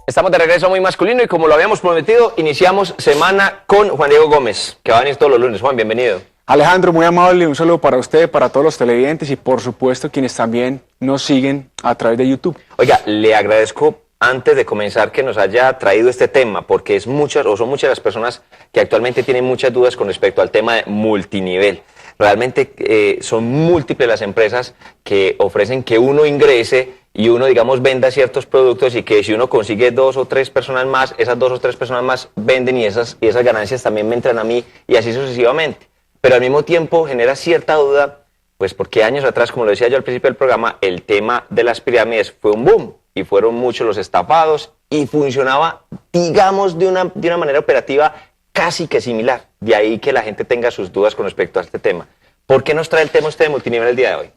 Estamos de regreso a Muy Masculino y como lo habíamos prometido, iniciamos semana con Juan Diego Gómez, que va a venir todos los lunes. Juan, bienvenido. Alejandro, muy amable, un saludo para usted, para todos los televidentes y por supuesto quienes también nos siguen a través de YouTube. Oiga, le agradezco antes de comenzar que nos haya traído este tema, porque son muchas las personas que actualmente tienen muchas dudas con respecto al tema de multinivel. Realmente son múltiples las empresas que ofrecen que uno ingrese y uno, digamos, venda ciertos productos y que si uno consigue 2 o 3 personas más, esas 2 o 3 personas más venden y esas ganancias también me entran a mí y así sucesivamente. Pero al mismo tiempo genera cierta duda, pues porque años atrás, como lo decía yo al principio del programa, el tema de las pirámides fue un boom y fueron muchos los estafados y funcionaba, digamos, de una manera operativa casi que similar. De ahí que la gente tenga sus dudas con respecto a este tema. ¿Por qué nos trae el tema usted de multinivel el día de hoy?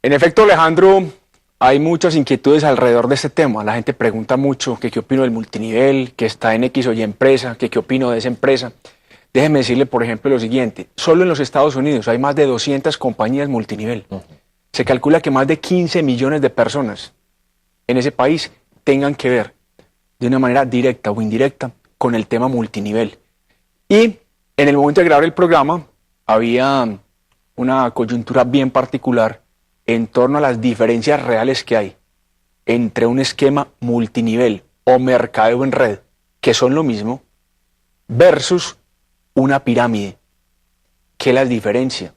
En efecto, Alejandro, hay muchas inquietudes alrededor de este tema. La gente pregunta mucho que qué opino del multinivel, que está en X o Y empresa, que qué opino de esa empresa. Déjeme decirle, por ejemplo, lo siguiente. Solo en los Estados Unidos hay más de 200 compañías multinivel. Se calcula que más de 15 millones de personas en ese país tengan que ver de una manera directa o indirecta con el tema multinivel. Y en el momento de grabar el programa había una coyuntura bien particular en torno a las diferencias reales que hay entre un esquema multinivel o mercadeo en red, que son lo mismo, versus una pirámide. ¿Qué las diferencia?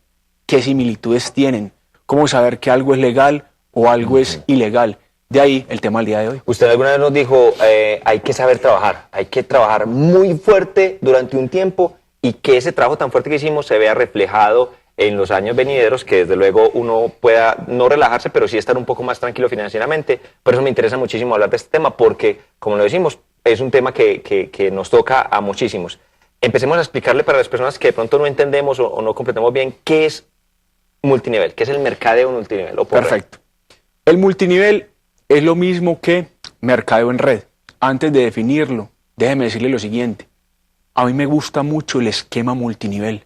¿Qué similitudes tienen? ¿Cómo saber que algo es legal o algo es ilegal? De ahí el tema del día de hoy. Usted alguna vez nos dijo, hay que saber trabajar, hay que trabajar muy fuerte durante un tiempo y que ese trabajo tan fuerte que hicimos se vea reflejado en los años venideros, que desde luego uno pueda no relajarse, pero sí estar un poco más tranquilo financieramente. Por eso me interesa muchísimo hablar de este tema, porque, como lo decimos, es un tema que nos toca a muchísimos. Empecemos a explicarle para las personas que de pronto no entendemos o no completamos bien qué es multinivel, qué es el mercadeo multinivel. Perfecto. El multinivel es lo mismo que mercadeo en red. Antes de definirlo, déjeme decirle lo siguiente. A mí me gusta mucho el esquema multinivel.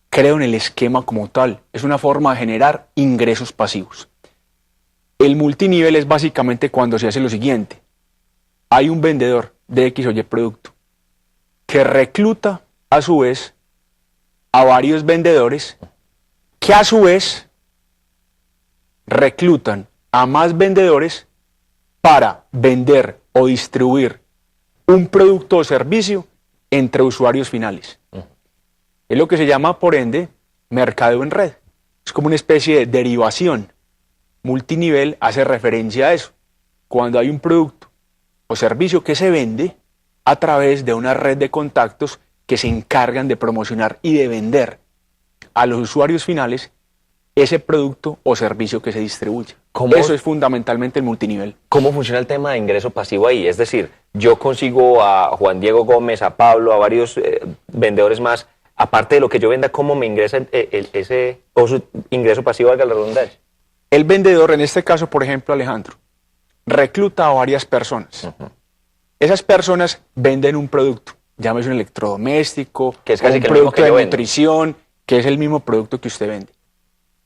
Creo en el esquema como tal. Es una forma de generar ingresos pasivos. El multinivel es básicamente cuando se hace lo siguiente. Hay un vendedor de X o Y producto que recluta a su vez a varios vendedores que a su vez reclutan a más vendedores para vender o distribuir un producto o servicio entre usuarios finales. Es lo que se llama, por ende, mercadeo en red. Es como una especie de derivación. Multinivel hace referencia a eso. Cuando hay un producto o servicio que se vende a través de una red de contactos que se encargan de promocionar y de vender a los usuarios finales ese producto o servicio que se distribuye. Eso es fundamentalmente el multinivel. ¿Cómo funciona el tema de ingreso pasivo ahí? Es decir, yo consigo a Juan Diego Gómez, a Pablo, a varios vendedores más. Aparte de lo que yo venda, ¿cómo me ingresa ese su ingreso pasivo, valga la redundancia? El vendedor, en este caso, por ejemplo, Alejandro, recluta a varias personas. Esas personas venden un producto, llámese un electrodoméstico, que es casi un producto de nutrición, que es el mismo producto que usted vende.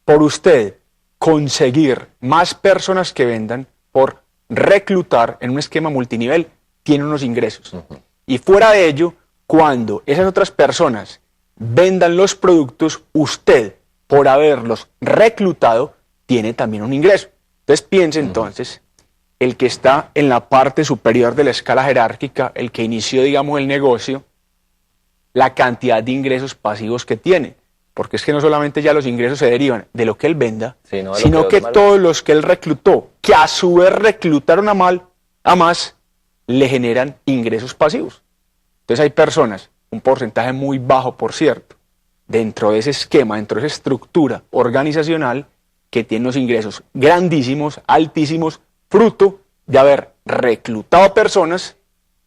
Por usted conseguir más personas que vendan, por reclutar en un esquema multinivel, tiene unos ingresos. Y fuera de ello, cuando esas otras personas vendan los productos, usted, por haberlos reclutado, tiene también un ingreso. Entonces piense entonces, el que está en la parte superior de la escala jerárquica, el que inició, digamos, el negocio, la cantidad de ingresos pasivos que tiene. Porque es que no solamente ya los ingresos se derivan de lo que él venda, sino que todos los que él reclutó, que a su vez reclutaron a más, le generan ingresos pasivos. Entonces hay personas, un porcentaje muy bajo, por cierto, dentro de ese esquema, dentro de esa estructura organizacional, que tienen los ingresos grandísimos, altísimos, fruto de haber reclutado personas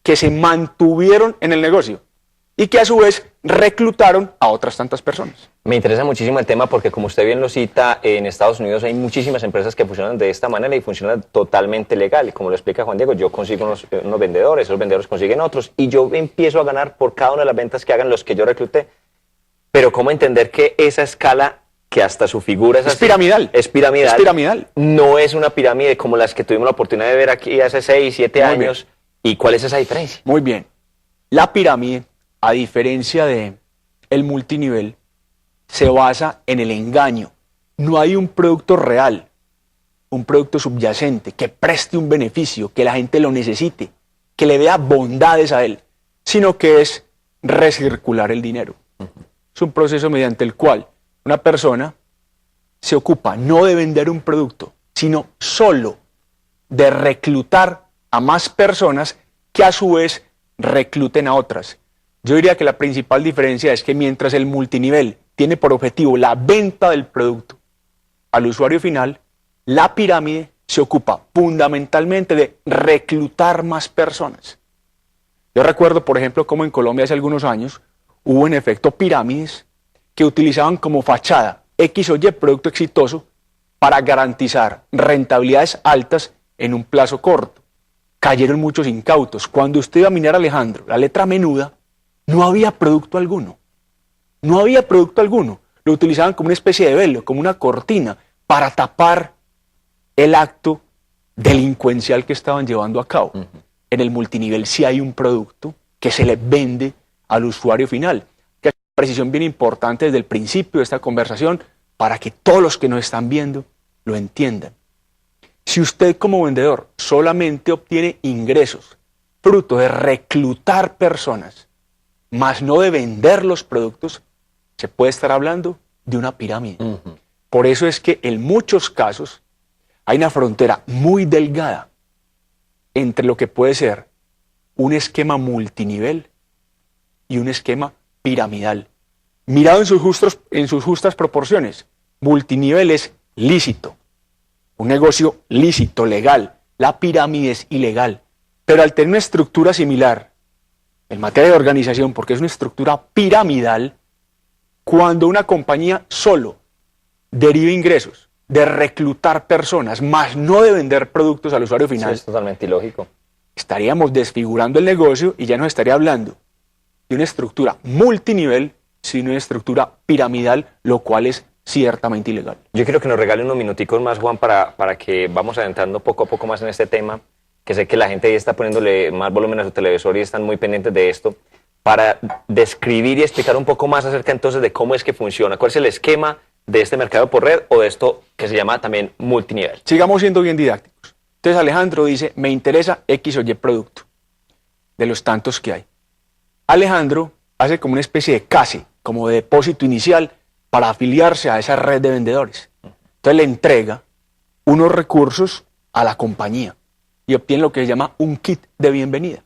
que se mantuvieron en el negocio y que a su vez reclutaron a otras tantas personas. Me interesa muchísimo el tema porque, como usted bien lo cita, en Estados Unidos hay muchísimas empresas que funcionan de esta manera y funcionan totalmente legal. Como lo explica Juan Diego, yo consigo unos vendedores, esos vendedores consiguen otros y yo empiezo a ganar por cada una de las ventas que hagan los que yo recluté. Pero ¿cómo entender que esa escala, que hasta su figura es así, piramidal? Es piramidal. Es piramidal. No es una pirámide como las que tuvimos la oportunidad de ver aquí hace 6, 7 años, ¿Y cuál es esa diferencia? Muy bien. La pirámide, a diferencia de el multinivel, se basa en el engaño. No hay un producto real, un producto subyacente que preste un beneficio, que la gente lo necesite, que le vea bondades a él, sino que es recircular el dinero. Es un proceso mediante el cual una persona se ocupa no de vender un producto, sino solo de reclutar a más personas que a su vez recluten a otras. Yo diría que la principal diferencia es que mientras el multinivel tiene por objetivo la venta del producto al usuario final, la pirámide se ocupa fundamentalmente de reclutar más personas. Yo recuerdo, por ejemplo, cómo en Colombia hace algunos años hubo en efecto pirámides que utilizaban como fachada X o Y producto exitoso para garantizar rentabilidades altas en un plazo corto. Cayeron muchos incautos. Cuando usted iba a mirar Alejandro, la letra menuda, no había producto alguno. No había producto alguno. Lo utilizaban como una especie de velo, como una cortina, para tapar el acto delincuencial que estaban llevando a cabo. En el multinivel sí hay un producto que se le vende al usuario final. Que es una precisión bien importante desde el principio de esta conversación para que todos los que nos están viendo lo entiendan. Si usted como vendedor solamente obtiene ingresos fruto de reclutar personas, más no de vender los productos, se puede estar hablando de una pirámide. Por eso es que en muchos casos hay una frontera muy delgada entre lo que puede ser un esquema multinivel y un esquema piramidal. Mirado en sus justas proporciones, multinivel es lícito, un negocio lícito, legal. La pirámide es ilegal. Pero al tener una estructura similar, en materia de organización, porque es una estructura piramidal, cuando una compañía solo deriva ingresos de reclutar personas, más no de vender productos al usuario final, Eso es totalmente ilógico. estaríamos desfigurando el negocio y ya nos estaría hablando de una estructura multinivel, sino una estructura piramidal, lo cual es ciertamente ilegal. Yo quiero que nos regale unos minuticos más, Juan, para que vamos adentrando poco a poco más en este tema, que sé que la gente ya está poniéndole más volumen a su televisor y están muy pendientes de esto, para describir y explicar un poco más acerca entonces de cómo es que funciona, cuál es el esquema de este mercado por red o de esto que se llama también multinivel. Sigamos siendo bien didácticos. Entonces Alejandro dice, me interesa X o Y producto, de los tantos que hay. Alejandro hace como una especie de case, como de depósito inicial para afiliarse a esa red de vendedores. Entonces le entrega unos recursos a la compañía y obtiene lo que se llama un kit de bienvenida,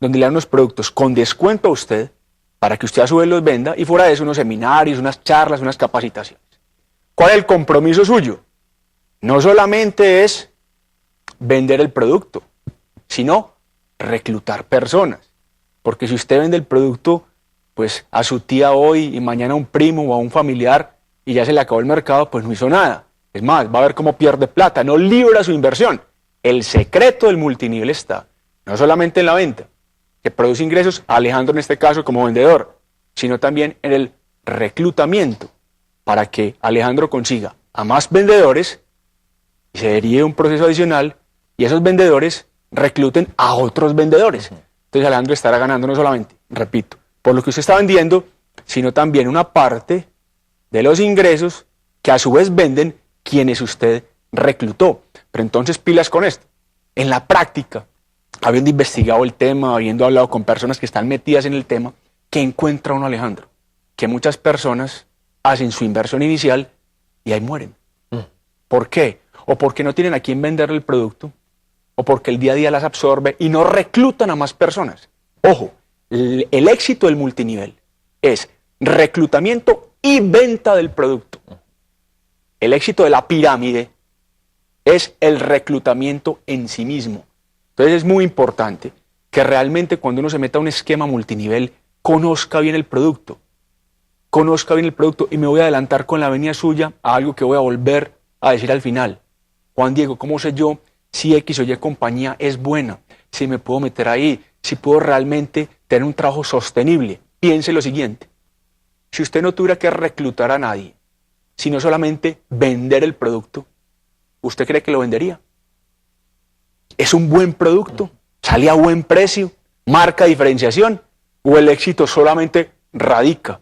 donde le dan unos productos con descuento a usted para que usted a su vez los venda y fuera de eso unos seminarios, unas charlas, unas capacitaciones. ¿Cuál es el compromiso suyo? No solamente es vender el producto, sino reclutar personas. Porque si usted vende el producto, pues a su tía hoy y mañana a un primo o a un familiar y ya se le acabó el mercado, pues no hizo nada. Es más, va a ver cómo pierde plata, no libra su inversión. El secreto del multinivel está no solamente en la venta, que produce ingresos a Alejandro en este caso como vendedor, sino también en el reclutamiento, para que Alejandro consiga a más vendedores y se derive un proceso adicional y esos vendedores recluten a otros vendedores. Entonces Alejandro estará ganando no solamente, repito, por lo que usted está vendiendo, sino también una parte de los ingresos que a su vez venden quienes usted reclutó. Pero entonces pilas con esto. En la práctica, habiendo investigado el tema, habiendo hablado con personas que están metidas en el tema, ¿qué encuentra uno, Alejandro? Que muchas personas hacen su inversión inicial y ahí mueren. ¿Por qué? O porque no tienen a quién vender el producto, o porque el día a día las absorbe y no reclutan a más personas. Ojo, el éxito del multinivel es reclutamiento y venta del producto. El éxito de la pirámide es el reclutamiento en sí mismo. Entonces es muy importante que realmente cuando uno se meta a un esquema multinivel, conozca bien el producto. Conozca bien el producto y me voy a adelantar con la venia suya a algo que voy a volver a decir al final. Juan Diego, ¿cómo sé yo si X o Y compañía es buena? Si me puedo meter ahí, si puedo realmente tener un trabajo sostenible. Piense lo siguiente. Si usted no tuviera que reclutar a nadie, sino solamente vender el producto, ¿usted cree que lo vendería? ¿Es un buen producto? ¿Sale a buen precio? ¿Marca diferenciación? ¿O el éxito solamente gravita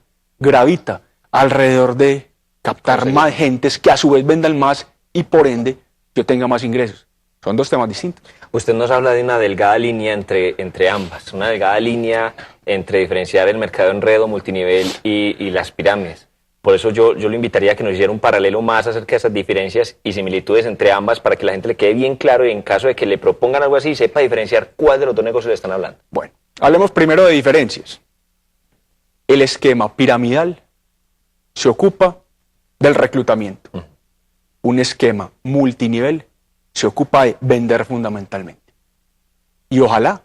alrededor de captar más gentes que a su vez vendan más y por ende yo tenga más ingresos? Son dos temas distintos. Usted nos habla de una delgada línea entre ambas, una delgada línea entre diferenciar el mercado en red o multinivel y las pirámides. Por eso yo lo invitaría a que nos hiciera un paralelo más acerca de esas diferencias y similitudes entre ambas para que la gente le quede bien claro y en caso de que le propongan algo así, sepa diferenciar cuál de los dos negocios le están hablando. Bueno, hablemos primero de diferencias. El esquema piramidal se ocupa del reclutamiento. Un esquema multinivel se ocupa de vender fundamentalmente. Y ojalá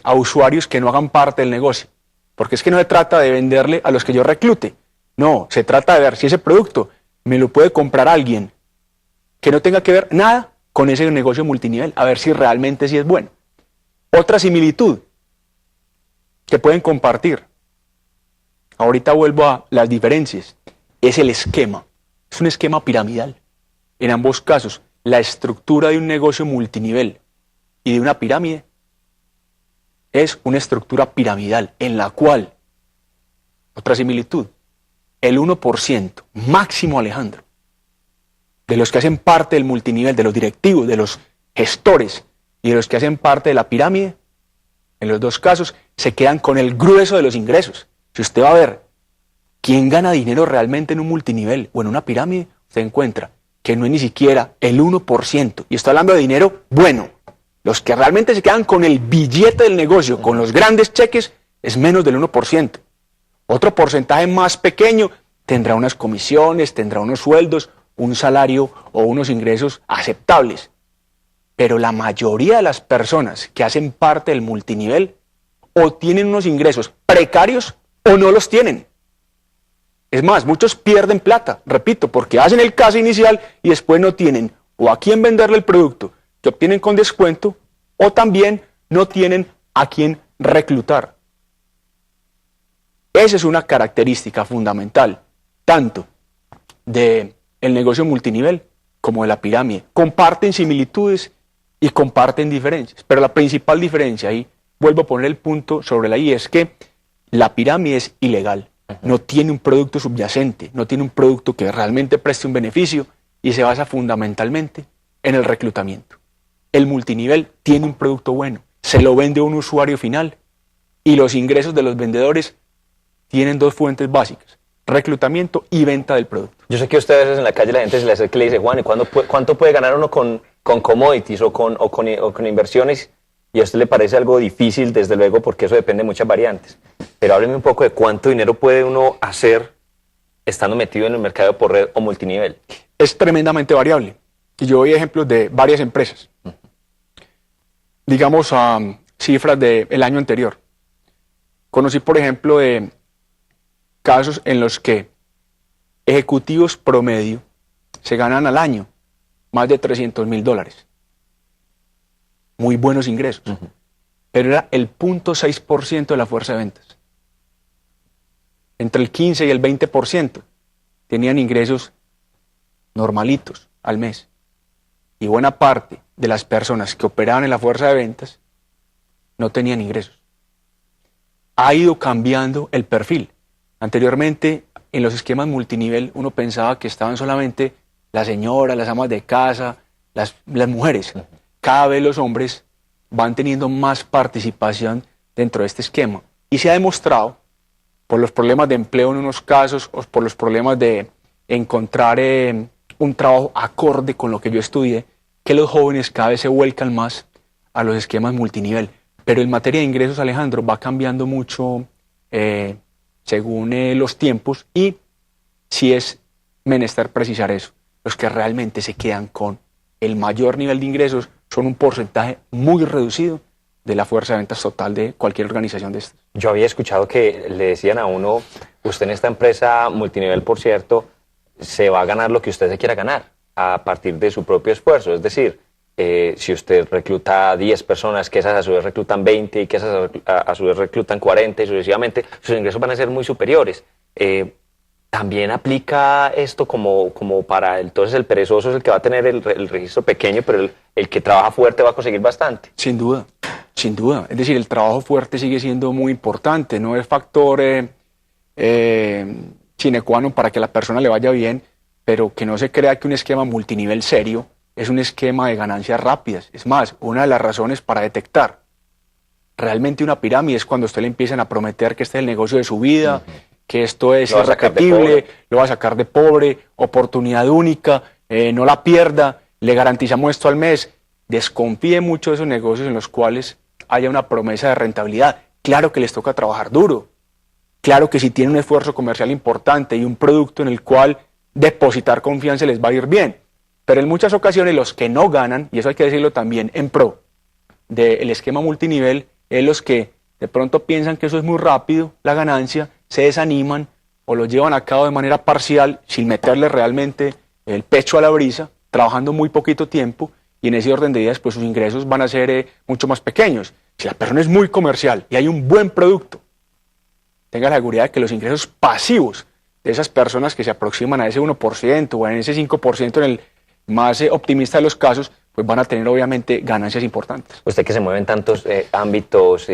a usuarios que no hagan parte del negocio, porque es que no se trata de venderle a los que yo reclute. No, se trata de ver si ese producto me lo puede comprar alguien que no tenga que ver nada con ese negocio multinivel, a ver si realmente sí es bueno. Otra similitud que pueden compartir, ahorita vuelvo a las diferencias, es el esquema. Es un esquema piramidal. En ambos casos, la estructura de un negocio multinivel y de una pirámide es una estructura piramidal en la cual, otra similitud, el 1% máximo, Alejandro, de los que hacen parte del multinivel, de los directivos, de los gestores y de los que hacen parte de la pirámide, en los dos casos se quedan con el grueso de los ingresos. Si usted va a ver quién gana dinero realmente en un multinivel o en una pirámide, usted encuentra que no es ni siquiera el 1%. Y estoy hablando de dinero bueno. Los que realmente se quedan con el billete del negocio, con los grandes cheques, es menos del 1%. Otro porcentaje más pequeño tendrá unas comisiones, tendrá unos sueldos, un salario o unos ingresos aceptables. Pero la mayoría de las personas que hacen parte del multinivel o tienen unos ingresos precarios o no los tienen. Es más, muchos pierden plata, repito, porque hacen el caso inicial y después no tienen o a quién venderle el producto que obtienen con descuento o también no tienen a quién reclutar. Esa es una característica fundamental, tanto del negocio multinivel como de la pirámide. Comparten similitudes y comparten diferencias, pero la principal diferencia, ahí vuelvo a poner el punto sobre la I, es que la pirámide es ilegal, no tiene un producto subyacente, no tiene un producto que realmente preste un beneficio y se basa fundamentalmente en el reclutamiento. El multinivel tiene un producto bueno, se lo vende a un usuario final y los ingresos de los vendedores tienen dos fuentes básicas, reclutamiento y venta del producto. Yo sé que a ustedes a veces en la calle la gente se le acerca y le dice, Juan, ¿y cuánto puede ganar uno con commodities o con inversiones? Y a usted le parece algo difícil, desde luego, porque eso depende de muchas variantes. Pero hábleme un poco de cuánto dinero puede uno hacer estando metido en el mercado por red o multinivel. Es tremendamente variable. Y yo doy ejemplos de varias empresas. Digamos a cifras del año anterior. Conocí, por ejemplo, de casos en los que ejecutivos promedio se ganan al año más de $300,000. Muy buenos ingresos. Pero era el 0.6% de la fuerza de ventas. Entre el 15 y el 20% tenían ingresos normalitos al mes. Y buena parte de las personas que operaban en la fuerza de ventas no tenían ingresos. Ha ido cambiando el perfil. Anteriormente, en los esquemas multinivel, uno pensaba que estaban solamente las señoras, las amas de casa, las mujeres. Cada vez los hombres van teniendo más participación dentro de este esquema. Y se ha demostrado, por los problemas de empleo en unos casos, o por los problemas de encontrar un trabajo acorde con lo que yo estudié, que los jóvenes cada vez se vuelcan más a los esquemas multinivel. Pero en materia de ingresos, Alejandro, va cambiando mucho según los tiempos y sí es menester precisar eso. Los que realmente se quedan con el mayor nivel de ingresos son un porcentaje muy reducido de la fuerza de ventas total de cualquier organización de estas. Yo había escuchado que le decían a uno, usted en esta empresa multinivel, por cierto, se va a ganar lo que usted se quiera ganar a partir de su propio esfuerzo. Es decir, si usted recluta 10 personas, que esas a su vez reclutan 20 y que esas a su vez reclutan 40 y sucesivamente, sus ingresos van a ser muy superiores. ¿También aplica esto como para entonces el perezoso es el que va a tener el registro pequeño, pero el que trabaja fuerte va a conseguir bastante? Sin duda. Sin duda, es decir, el trabajo fuerte sigue siendo muy importante, no es factor sine qua non para que a la persona le vaya bien, pero que no se crea que un esquema multinivel serio es un esquema de ganancias rápidas. Es más, una de las razones para detectar realmente una pirámide es cuando a usted le empiezan a prometer que este es el negocio de su vida, que esto es irrepetible, lo va a sacar de pobre, oportunidad única, no la pierda, le garantizamos esto al mes. Desconfíe mucho de esos negocios en los cuales haya una promesa de rentabilidad. Claro que les toca trabajar duro, claro que si tienen un esfuerzo comercial importante y un producto en el cual depositar confianza les va a ir bien, pero en muchas ocasiones los que no ganan, y eso hay que decirlo también en pro del esquema multinivel, es los que de pronto piensan que eso es muy rápido, la ganancia, se desaniman o lo llevan a cabo de manera parcial sin meterle realmente el pecho a la brisa, trabajando muy poquito tiempo, y en ese orden de ideas pues sus ingresos van a ser mucho más pequeños. Si la persona es muy comercial y hay un buen producto, tenga la seguridad de que los ingresos pasivos de esas personas que se aproximan a ese 1% o en ese 5% en el más optimista de los casos, pues van a tener obviamente ganancias importantes. Usted que se mueve en tantos ámbitos,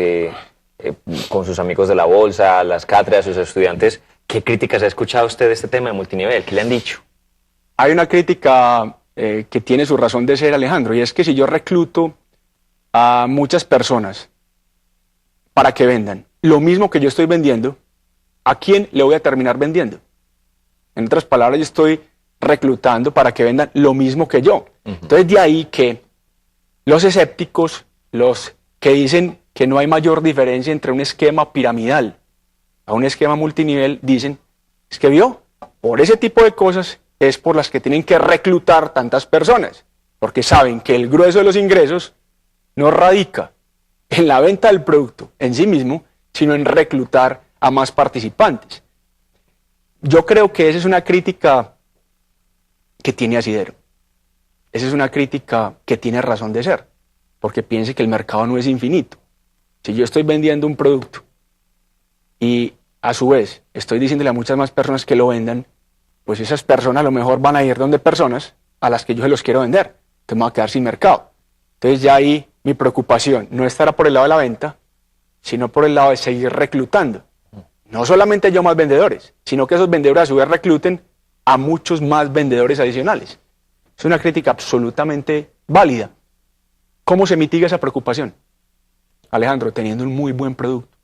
con sus amigos de la bolsa, las cátedras, sus estudiantes, ¿qué críticas ha escuchado usted de este tema de multinivel? ¿Qué le han dicho? Hay una crítica que tiene su razón de ser, Alejandro, y es que si yo recluto a muchas personas para que vendan lo mismo que yo estoy vendiendo, ¿a quién le voy a terminar vendiendo? En otras palabras, yo estoy reclutando para que vendan lo mismo que yo. Entonces, de ahí que los escépticos, los que dicen que no hay mayor diferencia entre un esquema piramidal a un esquema multinivel, dicen, es que vio, por ese tipo de cosas es por las que tienen que reclutar tantas personas, porque saben que el grueso de los ingresos no radica en la venta del producto en sí mismo, sino en reclutar a más participantes. Yo creo que esa es una crítica que tiene asidero. Esa es una crítica que tiene razón de ser, porque piense que el mercado no es infinito. Si yo estoy vendiendo un producto y a su vez estoy diciéndole a muchas más personas que lo vendan, pues esas personas a lo mejor van a ir donde personas a las que yo se los quiero vender. Entonces me voy a quedar sin mercado. Entonces ya ahí mi preocupación no estará por el lado de la venta, sino por el lado de seguir reclutando. No solamente yo más vendedores, sino que esos vendedores a su vez recluten a muchos más vendedores adicionales. Es una crítica absolutamente válida. ¿Cómo se mitiga esa preocupación? Alejandro, teniendo un muy buen producto.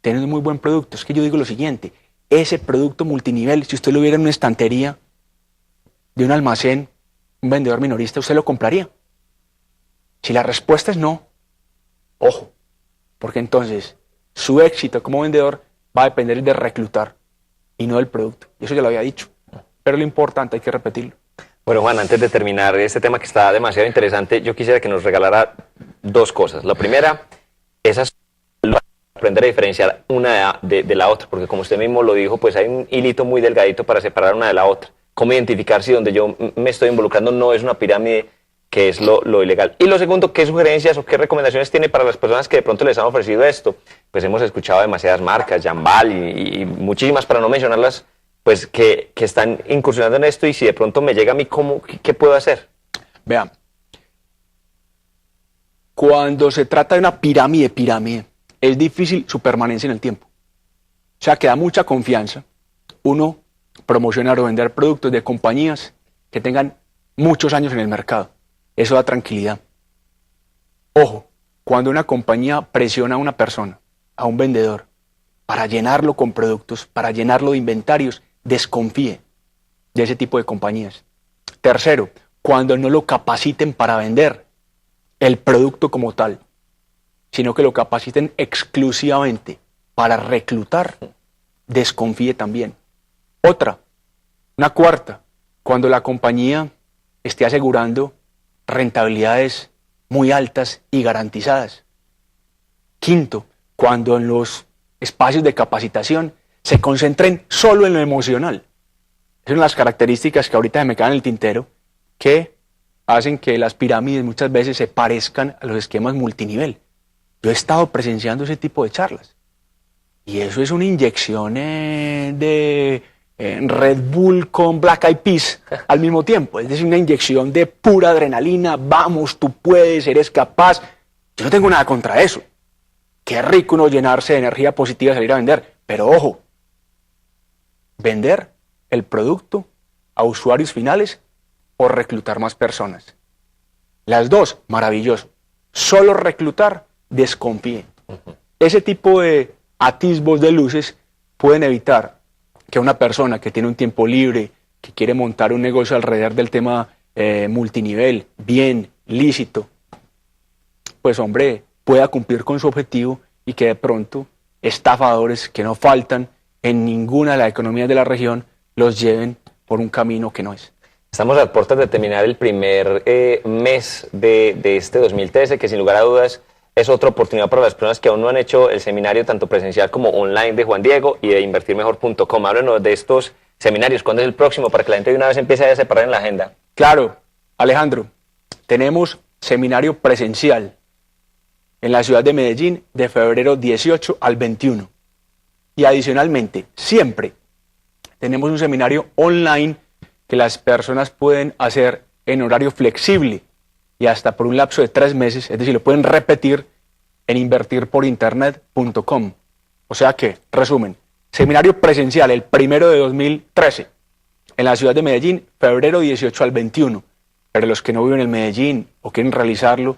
Teniendo un muy buen producto. Es que yo digo lo siguiente, ese producto multinivel, si usted lo viera en una estantería de un almacén, un vendedor minorista, ¿usted lo compraría? Si la respuesta es no, ojo, porque entonces su éxito como vendedor va a depender de reclutar y no del producto. Y eso ya lo había dicho, pero lo importante hay que repetirlo. Bueno, Juan, antes de terminar este tema que está demasiado interesante, yo quisiera que nos regalara dos cosas. La primera, aprender a diferenciar una de la otra, porque como usted mismo lo dijo, pues hay un hilito muy delgadito para separar una de la otra. ¿Cómo identificar si donde yo me estoy involucrando no es una pirámide, que es lo ilegal? Y lo segundo, ¿qué sugerencias o qué recomendaciones tiene para las personas que de pronto les han ofrecido esto? Pues hemos escuchado demasiadas marcas, Jambal y muchísimas, para no mencionarlas, pues que están incursionando en esto, y si de pronto me llega a mí, ¿qué puedo hacer? Vean, cuando se trata de una pirámide, es difícil su permanencia en el tiempo. O sea, que da mucha confianza uno promocionar o vender productos de compañías que tengan muchos años en el mercado. Eso da tranquilidad. Ojo, cuando una compañía presiona a una persona, a un vendedor, para llenarlo con productos, para llenarlo de inventarios, desconfíe de ese tipo de compañías. Tercero, cuando no lo capaciten para vender el producto como tal, sino que lo capaciten exclusivamente para reclutar, desconfíe también. Una cuarta, cuando la compañía esté asegurando rentabilidades muy altas y garantizadas. Quinto, cuando en los espacios de capacitación se concentren solo en lo emocional. Esas son las características que ahorita se me quedan en el tintero, que hacen que las pirámides muchas veces se parezcan a los esquemas multinivel. Yo he estado presenciando ese tipo de charlas y eso es una inyección de Red Bull con Black Eyed Peas al mismo tiempo. Es decir, una inyección de pura adrenalina. Vamos, tú puedes, eres capaz. Yo no tengo nada contra eso. Qué rico uno llenarse de energía positiva y salir a vender. Pero ojo, vender el producto a usuarios finales o reclutar más personas. Las dos, maravilloso. Solo reclutar, desconfíe. Ese tipo de atisbos de luces pueden evitar que una persona que tiene un tiempo libre, que quiere montar un negocio alrededor del tema multinivel, bien, lícito, pues hombre, pueda cumplir con su objetivo y que de pronto estafadores que no faltan en ninguna de las economías de la región los lleven por un camino que no es. Estamos a puertas de terminar el primer mes de este 2013, que sin lugar a dudas es otra oportunidad para las personas que aún no han hecho el seminario tanto presencial como online de Juan Diego y de invertirmejor.com. Háblenos de estos seminarios. ¿Cuándo es el próximo? Para que la gente de una vez empiece a separar en la agenda. Claro, Alejandro, tenemos seminario presencial en la ciudad de Medellín de febrero 18 al 21. Y adicionalmente, siempre tenemos un seminario online que las personas pueden hacer en horario flexible y hasta por un lapso de 3 meses, es decir, lo pueden repetir en invertirporinternet.com. O sea que, resumen, seminario presencial el 1 de 2013 en la ciudad de Medellín, febrero 18 al 21. Pero los que no viven en Medellín o quieren realizarlo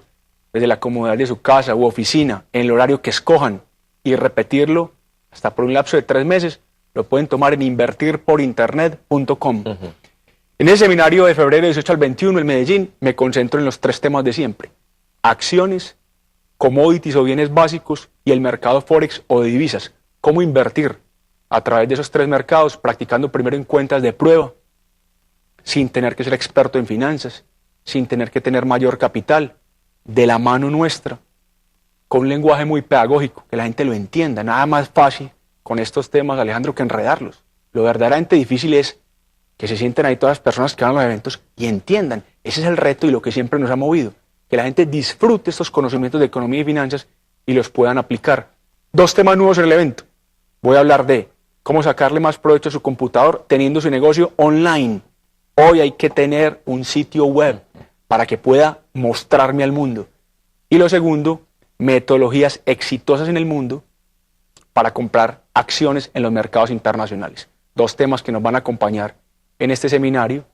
desde la comodidad de su casa u oficina, en el horario que escojan y repetirlo hasta por un lapso de 3 meses, lo pueden tomar en invertirporinternet.com. En ese seminario de febrero 18 al 21 en Medellín me concentro en los 3 temas de siempre: acciones, commodities o bienes básicos y el mercado forex o de divisas. Cómo invertir a través de esos 3 mercados, practicando primero en cuentas de prueba, sin tener que ser experto en finanzas, sin tener que tener mayor capital, de la mano nuestra, con un lenguaje muy pedagógico, que la gente lo entienda. Nada más fácil con estos temas, Alejandro, que enredarlos. Lo verdaderamente difícil es que se sienten ahí todas las personas que van a los eventos y entiendan. Ese es el reto y lo que siempre nos ha movido, que la gente disfrute estos conocimientos de economía y finanzas y los puedan aplicar. 2 temas nuevos en el evento. Voy a hablar de cómo sacarle más provecho a su computador teniendo su negocio online. Hoy hay que tener un sitio web para que pueda mostrarme al mundo. Y lo segundo, metodologías exitosas en el mundo para comprar acciones en los mercados internacionales. 2 temas que nos van a acompañar en este seminario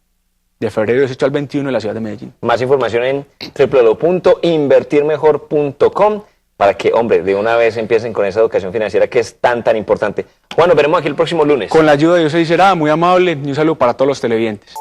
de febrero 18 al 21 en la ciudad de Medellín. Más información en www.invertirmejor.com para que, hombre, de una vez empiecen con esa educación financiera que es tan importante. Juan, nos veremos aquí el próximo lunes. Con la ayuda de Dios y será muy amable y un saludo para todos los televidentes.